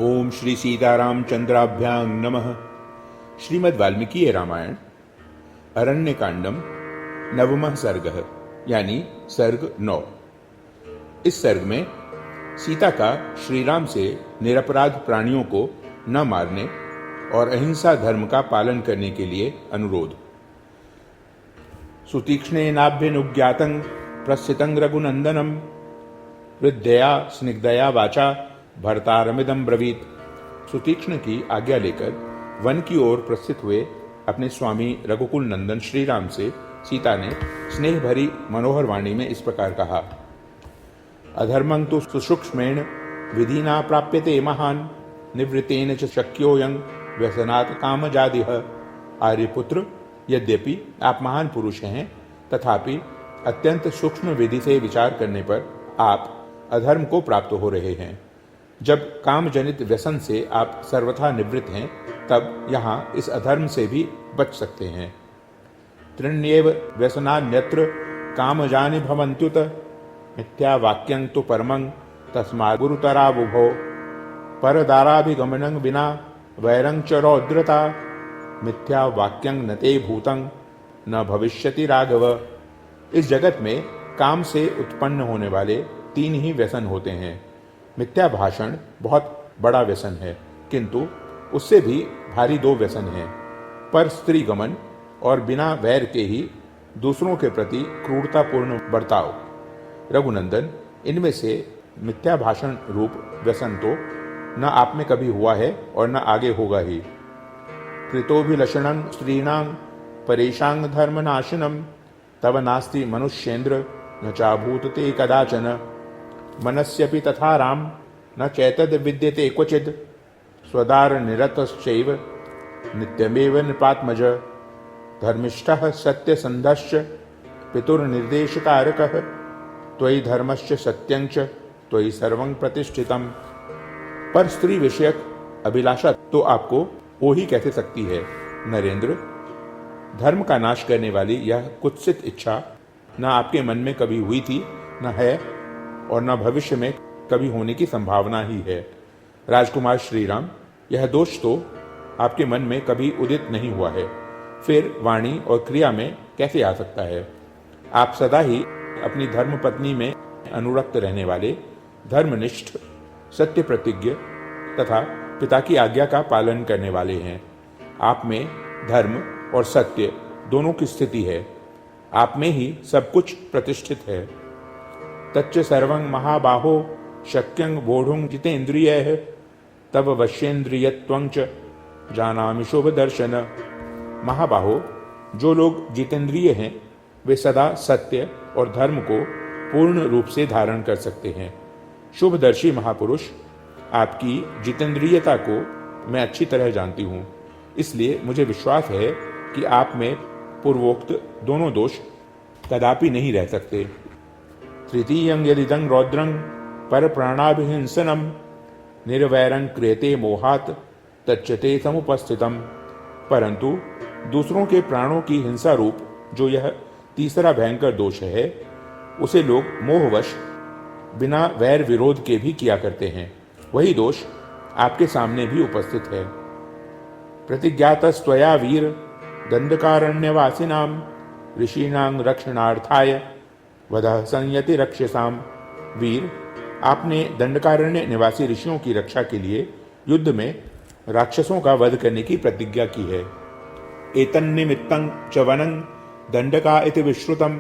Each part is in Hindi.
ओम श्री सीतारामचंद्राभ्यां नमः। श्रीमद् वाल्मीकि रामायण अरण्य कांडम नवमः सर्गः यानी सर्ग 9। इस सर्ग में सीता का श्रीराम से निरपराध प्राणियों को न मारने और अहिंसा धर्म का पालन करने के लिए अनुरोध। सुतीक्ष्णेनाभ्यनुज्ञातं प्रस्थितं रघुनंदनम विद्यया स्निग्धया वाचा भर्तारमिदं ब्रवीत। सुतीक्ष्ण की आज्ञा लेकर वन की ओर प्रस्थित हुए अपने स्वामी रघुकुल नंदन श्री राम से सीता ने स्नेह भरी मनोहर वाणी में इस प्रकार कहा। अधर्मं तु सुसूक्ष्मेण विधिना प्राप्यते महान निवृत्तेन च शक्योऽयं व्यसनात् कामजादिह। आर्यपुत्र, यद्यपि आप महान पुरुष हैं तथापि अत्यंत सूक्ष्म विधि से विचार करने पर आप अधर्म को प्राप्त हो रहे हैं। जब काम जनित व्यसन से आप सर्वथा निवृत्त हैं तब यहाँ इस अधर्म से भी बच सकते हैं। त्रिण्येव व्यसनान्यत्र कामजानि भवन्त्युत मिथ्या वाक्यं तु परमं तस्मात् गुरुतरावुभो। परदाराभिगमनं विना वैरं च रौद्रता मिथ्या वाक्यं न ते भूतं न भविष्यति राघव। इस जगत में काम से उत्पन्न होने वाले 3 ही व्यसन होते हैं। मिथ्या भाषण बहुत बड़ा व्यसन है, किंतु उससे भी भारी 2 व्यसन हैं। पर स्त्री गमन और बिना वैर के ही दूसरों के प्रति क्रूरतापूर्ण बर्ताव। रघुनंदन, इनमें से मिथ्या भाषण रूप व्यसन तो न आप में कभी हुआ है और न आगे होगा ही। कृतोभिलषणं स्त्रीणां परेशांग धर्मनाशनम तव नास्ति मनुष्येन्द्र न चाभूत ते कदाचन। मनस्यपि तथा राम न चैतद विद्यते क्वचिद स्वदार निरतश्चैव नित्यमेव नृपात्मज। धर्मिष्ठः सत्यसन्धश्च पितुर्निर्देशकारकः त्वयि धर्मश्च सत्यंच त्वयि सर्वं प्रतिष्ठितम्। पर स्त्री विषयक अभिलाषा तो आपको हो ही कैसे सकती है नरेंद्र। धर्म का नाश करने वाली यह कुत्सित इच्छा न आपके मन में कभी हुई थी, न है और न भविष्य में कभी होने की संभावना ही है। राजकुमार श्रीराम, यह दोष तो आपके मन में कभी उदित नहीं हुआ है, फिर वाणी और क्रिया में कैसे आ सकता है। आप सदा ही अपनी धर्म पत्नी में अनुरक्त रहने वाले, धर्मनिष्ठ, सत्य प्रतिज्ञ तथा पिता की आज्ञा का पालन करने वाले हैं। आप में धर्म और सत्य दोनों की स्थिति है। आप में ही सब कुछ प्रतिष्ठित है। तच्च सर्वं महाबाहो शक्यं वोढुं जितेन्द्रियैः तव वश्येन्द्रियत्वं च जानामि शुभ दर्शन। महाबाहो, जो लोग जितेंद्रिय हैं वे सदा सत्य और धर्म को पूर्ण रूप से धारण कर सकते हैं। शुभदर्शी महापुरुष, आपकी जितेंद्रियता को मैं अच्छी तरह जानती हूँ, इसलिए मुझे विश्वास है कि आप में पूर्वोक्त दोनों दोष कदापि नहीं रह सकते। तृतीयं यदिदं रौद्रं पर प्राणाभिहिंसनम निर्वैरं क्रियते मोहात् तच्चते समुपस्थितम। परंतु दूसरों के प्राणों की हिंसा रूप जो यह तीसरा भयंकर दोष है, उसे लोग मोहवश बिना वैर विरोध के भी किया करते हैं। वही दोष आपके सामने भी उपस्थित है। प्रतिज्ञातस्त्वया वीर दंडकारण्यवासिनां ऋषीणां रक्षणार्थाय वधः संयति रक्षसाम। वीर, आपने दंडकारण्य निवासी ऋषियों की रक्षा के लिए युद्ध में राक्षसों का वध करने की प्रतिज्ञा की है। एतन्निमित्तं च वनं दंडका इति विश्रुतं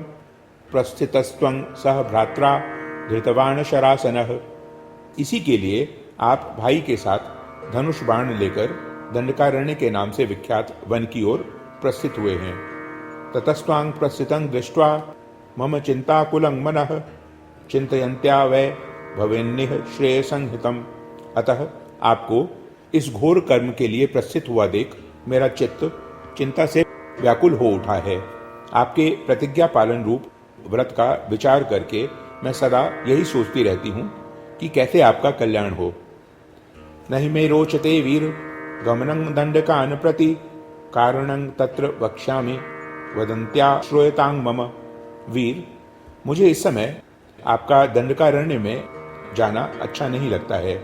प्रस्थितस्त्वं सह भ्रात्रा धृतवान शरासनः। इसी के लिए आप भाई के साथ धनुष बाण लेकर दंडकारण्य के नाम से विख्यात वन की ओर प्रस्थित हुए हैं। ततस्त्वां प्रस्थितं दृष्ट्वा मम चिंताकुलं मनः चिंतयन्त्या वै भवेन्निह श्रेयसंहितम्। अतः आपको इस घोर कर्म के लिए प्रस्थित हुआ देख मेरा चित्त चिंता से व्याकुल हो उठा है। आपके प्रतिज्ञा पालन रूप व्रत का विचार करके मैं सदा यही सोचती रहती हूँ कि कैसे आपका कल्याण हो। नहि मे रोचते वीर गमनं दंडकान् प्रति कारणं तत्र वक्ष्यामि वदन्त्या श्रूयतां मम। वीर, मुझे इस समय आपका दंडकारण्य में जाना अच्छा नहीं लगता है।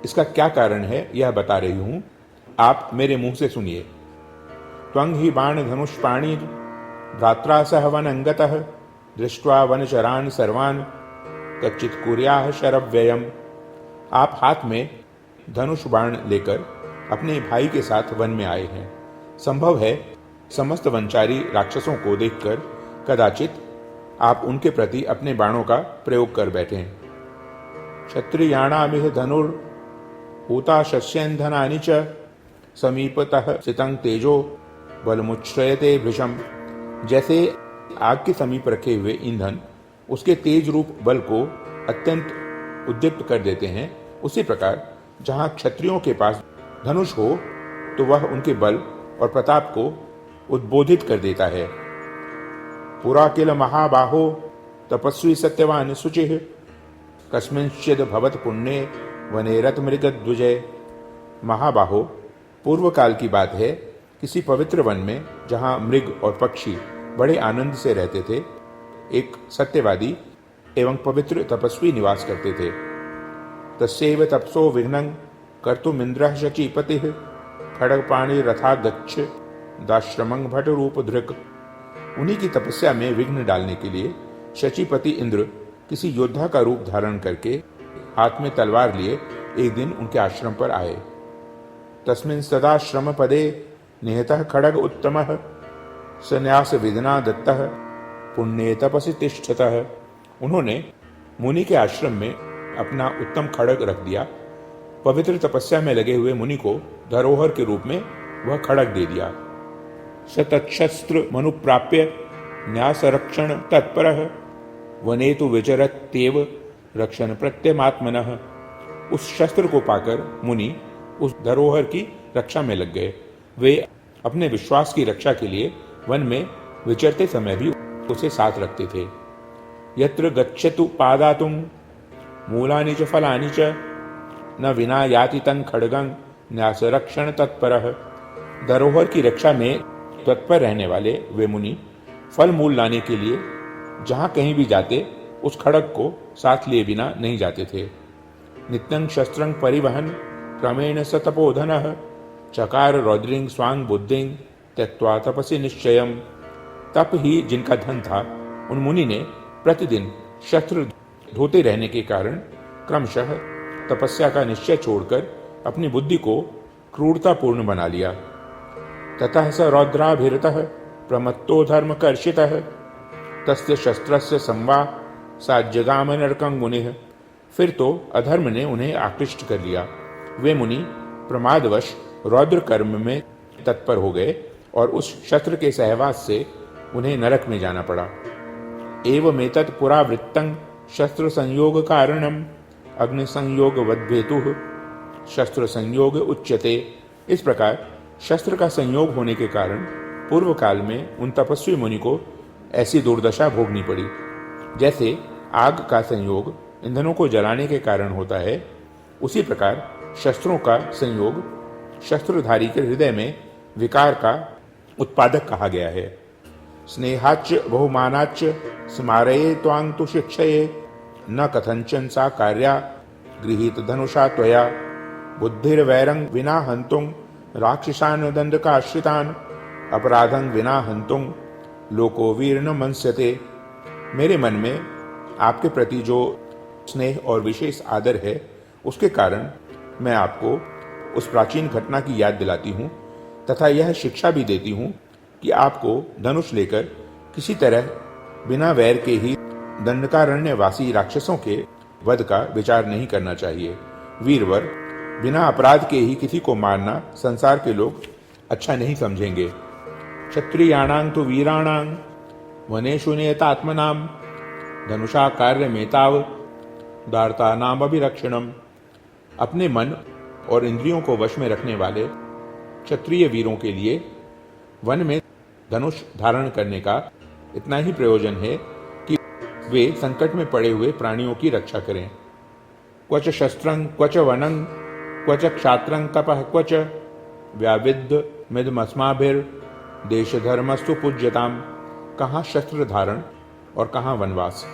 इसका क्या कारण है यह बता रही हूं, आप मेरे मुंह से सुनिए। त्वं हि बाण धनुष पाणी भ्रात्रा सह वन अंगतः दृष्ट्वा वनचरान् सर्वान् कच्चित कुर्याः शरव्ययम्। आप हाथ में धनुष बाण लेकर अपने भाई के साथ वन में आए हैं। संभव है समस्त वनचारी राक्षसों को देखकर कदाचित आप उनके प्रति अपने बाणों का प्रयोग कर बैठे। क्षत्रियाणामिह धनुर ऊता शस्येन्धनानि च समीपतः सितं तेजो बलमुच्छ्रयते भृशम। जैसे आग के समीप रखे हुए ईंधन उसके तेज रूप बल को अत्यंत उद्दीप्त कर देते हैं, उसी प्रकार जहां क्षत्रियों के पास धनुष हो तो वह उनके बल और प्रताप को उद्बोधित कर देता है। पुरा किल महाबाहो तपस्वी सत्यवान शुचिः कस्मिंश्चिद भवत पुण्ये वने रत मृगद्विजय। महाबाहो, पूर्व काल की बात है, किसी पवित्र वन में जहां मृग और पक्षी बड़े आनंद से रहते थे, एक सत्यवादी एवं पवित्र तपस्वी निवास करते थे। तस्यैव तपसो विघ्नं कर्तुमिन्द्रः शचीपतिः खड्गपाणि रथा गच्छ दाश्रमं भट रूप धृक। उन्हीं की तपस्या में विघ्न डालने के लिए शचीपति इंद्र किसी योद्धा का रूप धारण करके हाथ में तलवार लिए एक दिन उनके आश्रम पर आए। तस्मिन् सदाश्रम पदे निहतः खड्ग उत्तमः संन्यास विधिना दत्तः पुण्ये तपसि तिष्ठतः। उन्होंने मुनि के आश्रम में अपना उत्तम खड्ग रख दिया। पवित्र तपस्या में लगे हुए मुनि को धरोहर के रूप में वह खड्ग दे दिया। शतच्छस्त्र मनुप्राप्य न्यास रक्षण तत्परः वने तु विचरत्येव रक्षण प्रत्यमात्मनः। उस शस्त्र को पाकर मुनि उस धरोहर की रक्षा में लग गए। वे अपने विश्वास की रक्षा के लिए वन में विचरते समय भी उसे साथ रखते थे। यत्र गच्छतु पादातुं मूलानि च फलानि च न विना याति तं खड्गं न्यास रक्षण तत्परः। धरोहर की रक्षा में तत्पर रहने वाले वे मुनि फल मूल लाने के लिए जहां कहीं भी जाते उस खड्ग को साथ लिए बिना नहीं जाते थे। नित्यं शस्त्रं परिवहन क्रमेण स तपोधनः चकार रौद्रिं स्वांग बुद्धिं त्यक्त्वा तपसि निश्चयम्। तप ही जिनका धन था, उन मुनि ने प्रतिदिन शस्त्र धोते रहने के कारण क्रमशः तपस्या का निश्चय छोड़कर अपनी बुद्धि को क्रूरतापूर्ण बना लिया। ततः स रौद्राभिरतः प्रमत्तो धर्मकर्षितः तस्य शस्त्रस्य संवा साज्यगाम नरकं मुनिः। फिर तो अधर्म ने उन्हें आकृष्ट कर लिया। वे मुनि प्रमादवश रौद्र कर्म में तत्पर हो गए और उस शस्त्र के सहवास से उन्हें नरक में जाना पड़ा। एवमेतत् पुरावृत्तं शस्त्र संयोग कारणम अग्नि संयोग वद्भेतुः शस्त्र संयोग उच्यते। इस प्रकार शस्त्र का संयोग होने के कारण पूर्व काल में उन तपस्वी मुनि को ऐसी दुर्दशा भोगनी पड़ी। जैसे आग का संयोग ईंधनों को जलाने के कारण होता है, उसी प्रकार शस्त्रों का संयोग शस्त्रधारी के हृदय में विकार का उत्पादक कहा गया है। स्नेहाच्च बहुमानाच्च स्मारये त्वां तु शिक्षये न कथंचन सा कार्या गृहीत धनुषा त्वया बुद्धिर्वैरं विना हंतुं राक्षसान् दंडकाश्रितान् अपराधं विना हंतुं लोको वीर न मंस्यते। मेरे मन में आपके प्रति जो स्नेह और विशेष आदर है, उसके कारण मैं आपको उस प्राचीन घटना की याद दिलाती हूँ तथा यह शिक्षा भी देती हूँ कि आपको धनुष लेकर किसी तरह बिना वैर के ही दंडकारण्यवासी राक्षसों के वध का विचार नहीं करना चाहिए। वीरवर, बिना अपराध के ही किसी को मारना संसार के लोग अच्छा नहीं समझेंगे। क्षत्रियाणां तु वीराणां वनेषु नियतात्मनां धनुषा कार्यमेताव दार्तानाम अभिरक्षणम। अपने मन और इंद्रियों को वश में रखने वाले क्षत्रिय वीरों के लिए वन में धनुष धारण करने का इतना ही प्रयोजन है कि वे संकट में पड़े हुए प्राणियों की रक्षा करें। क्वच शस्त्रं क्वच वनं क्वच क्षात्रं तपः क्वच व्याविद्ध मिदमस्माभिर देश धर्मस्तु पूज्यताम। कहाँ शस्त्र धारण और कहाँ वनवास,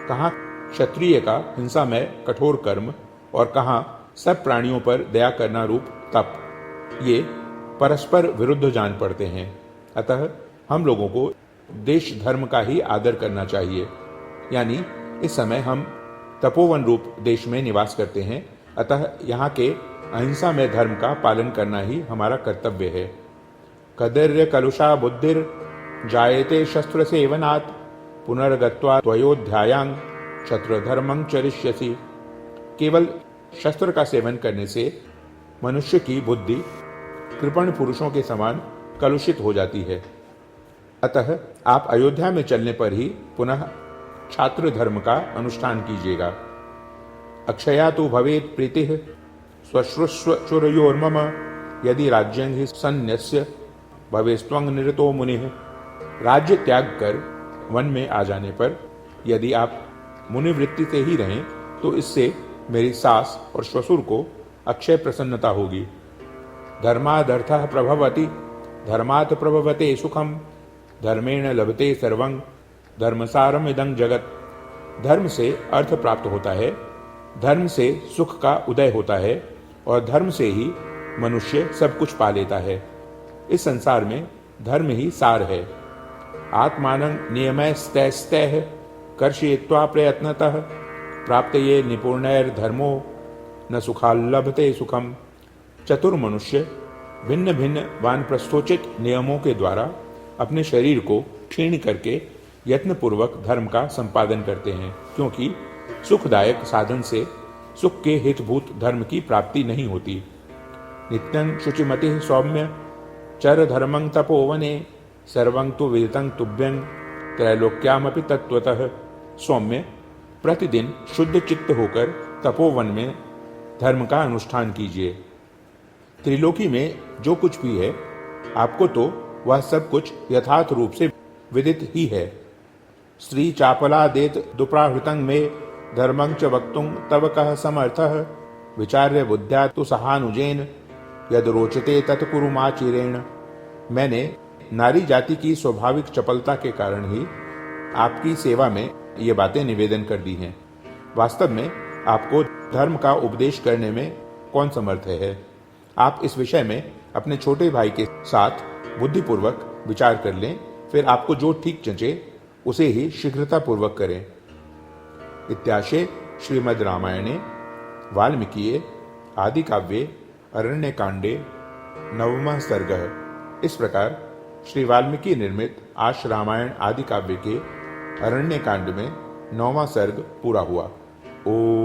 कहाँ क्षत्रिय का हिंसा में कठोर कर्म और कहाँ सब प्राणियों पर दया करना रूप तप, ये परस्पर विरुद्ध जान पड़ते हैं। अतः हम लोगों को देश धर्म का ही आदर करना चाहिए। यानी इस समय हम तपोवन रूप देश में निवास करते हैं, अतः यहाँ के अहिंसा में धर्म का पालन करना ही हमारा कर्तव्य है। कदर्य कलुषा बुद्धिर जायते शस्त्र सेवनात् पुनर्गत्वा त्वयोध्यायां शत्रु धर्मं चरिष्यसि। केवल शस्त्र का सेवन करने से मनुष्य की बुद्धि कृपण पुरुषों के समान कलुषित हो जाती है। अतः आप अयोध्या में चलने पर ही पुनः छात्र धर्म का अनुष्ठान कीजिएगा। अक्षया तो भवेत् प्रीतिः स्वश्रुष्वचुरयोर्मम यदि राज्यं हि सन्न्यस्य भवेस्त्वं निरतो मुनिः। राज्य त्याग कर वन में आ जाने पर यदि आप मुनिवृत्ति से ही रहें तो इससे मेरी सास और श्वशुर को अक्षय प्रसन्नता होगी। धर्मादर्थः प्रभवति धर्मात् प्रभवते सुखम धर्मेण लभते सर्वं धर्मसारम इदं जगत। धर्म से अर्थ प्राप्त होता है, धर्म से सुख का उदय होता है और धर्म से ही मनुष्य सब कुछ पा लेता है। इस संसार में धर्म ही सार है। आत्मानं नियमैस्तैस्तैः कर्षयित्वा प्रयत्नतः प्राप्तये निपुणैर्धर्मो न सुखाल्लभते सुखम। चतुर मनुष्य भिन्न भिन्न वानप्रस्थोचित नियमों के द्वारा अपने शरीर को क्षीण करके यत्नपूर्वक धर्म का संपादन करते हैं, क्योंकि सुखदायक साधन से सुख के हितभूत धर्म की प्राप्ति नहीं होती। नित्यं शुचिमतिः सौम्य चर धर्मं तपोवने सर्वं तु विदितं तुभ्यं त्रैलोक्यामपि तत्त्वतः। सौम्य प्रतिदिन शुद्ध चित्त होकर तपोवन में धर्म का अनुष्ठान कीजिए। त्रिलोकी में जो कुछ भी है आपको तो वह सब कुछ यथार्थ रूप से विदित ही है। स्त्री चापलादेत दुप्राहृतं मे धर्मं च वक्तुं तव कः समर्थः विचार्य बुद्ध्या तु सहानुजेन यद रोचते तत् कुरु माचिरेण। मैंने नारी जाति की स्वाभाविक चपलता के कारण ही आपकी सेवा में ये बातें निवेदन कर दी हैं। वास्तव में आपको धर्म का उपदेश करने में कौन समर्थ है? आप इस विषय में अपने छोटे भाई के साथ बुद्धिपूर्वक विचार कर लें, फिर आपको जो ठीक जंचे उसे ही शीघ्रतापूर्वक करें। इत्याशे श्रीमद् रामायणे वाल्मीकिये आदि काव्ये अरण्य कांडे 9वां सर्ग। इस प्रकार श्री वाल्मीकि निर्मित आश रामायण आदि काव्य के अरण्य कांड में 9वां सर्ग पूरा हुआ। ओम